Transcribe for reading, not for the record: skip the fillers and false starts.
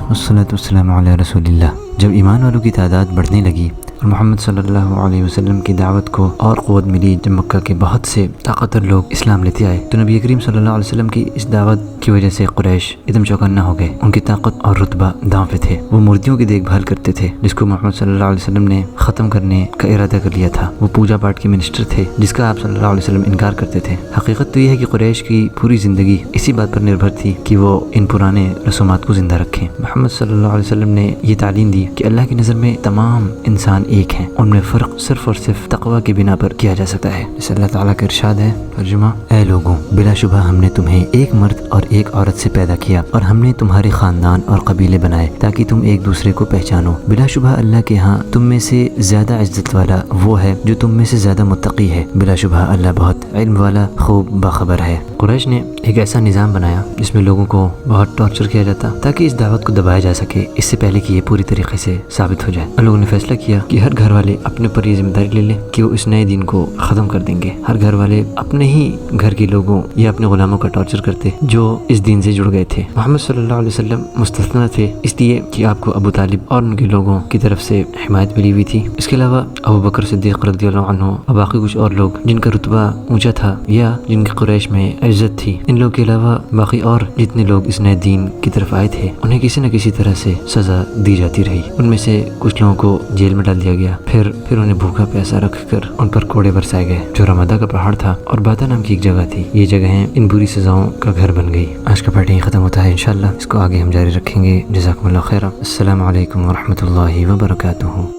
والصلاة والسلام علی رسول اللہ۔ جب ایمان والوں کی تعداد بڑھنے لگی اور محمد صلی اللہ علیہ وسلم کی دعوت کو اور قوت ملی، جب مکہ کے بہت سے طاقتور لوگ اسلام لیتے آئے تو نبی کریم صلی اللہ علیہ وسلم کی اس دعوت کی وجہ سے قریش ادم چوکنا ہو گئے۔ ان کی طاقت اور رتبہ داؤں پہ تھے۔ وہ مورتیوں کی دیکھ بھال کرتے تھے جس کو محمد صلی اللہ علیہ وسلم نے ختم کرنے کا ارادہ کر لیا تھا۔ وہ پوجا پاٹ کے منسٹر تھے جس کا آپ صلی اللہ علیہ وسلم انکار کرتے تھے۔ حقیقت تو یہ ہے کہ قریش کی پوری زندگی اسی بات پر نربھر تھی کہ وہ ان پرانے رسومات کو زندہ رکھیں۔ محمد صلی اللہ علیہ وسلم نے یہ تعلیم دی کہ اللہ کی نظر میں تمام انسان ایک ہیں، ان میں فرق صرف اور صرف تقوی کی بنا پر کیا جا سکتا ہے۔ جیسے اللہ تعالیٰ کا ارشاد ہے، ترجمہ: اے لوگوں، بلا شبہ ہم نے تمہیں ایک مرد اور ایک عورت سے پیدا کیا اور ہم نے تمہارے خاندان اور قبیلے بنائے تاکہ تم ایک دوسرے کو پہچانو۔ بلا شبہ اللہ کے ہاں تم میں سے زیادہ عزت والا وہ ہے جو تم میں سے زیادہ متقی ہے۔ بلا شبہ اللہ بہت علم والا، خوب باخبر ہے۔ قریش نے ایک ایسا نظام بنایا جس میں لوگوں کو بہت ٹارچر کیا جاتا تاکہ اس دعوت کو دبایا جا سکے، اس سے پہلے کہ یہ پوری طریقے سے ثابت ہو جائے۔ ان لوگوں نے فیصلہ کیا کہ ہر گھر والے اپنے پر یہ ذمہ داری لے لیں کہ وہ اس نئے دین کو ختم کر دیں گے۔ ہر گھر والے اپنے ہی گھر کے لوگوں یا اپنے غلاموں کا ٹارچر کرتے جو اس دین سے جڑ گئے تھے۔ محمد صلی اللہ علیہ وسلم مستثنی تھے، اس لیے کہ آپ کو ابو طالب اور ان کے لوگوں کی طرف سے حمایت ملی ہوئی تھی۔ اس کے علاوہ ابو بکر صدیق رضی اللہ عنہ اور باقی کچھ اور لوگ جن کا رتبہ اونچا تھا یا جن کی قریش میں عزت تھی، ان لوگوں کے علاوہ باقی اور جتنے لوگ اس نئے دین کی طرف آئے تھے انہیں کسی نہ کسی طرح سے سزا دی جاتی رہی۔ ان میں سے کچھ لوگوں کو جیل میں ڈال دیا گیا، پھر انہیں بھوکا پیاسا رکھ کر ان پر کوڑے برسائے گئے جو رمادہ کا پہاڑ تھا اور باتا نام کی ایک جگہ تھی۔ یہ جگہیں ان بری سزاؤں کا گھر بن گئی۔ آج کا پارٹ یہیں ختم ہوتا ہے، انشاءاللہ اس کو آگے ہم جاری رکھیں گے۔ جزاکم اللہ خیرا۔ السلام علیکم ورحمۃ اللہ وبرکاتہ۔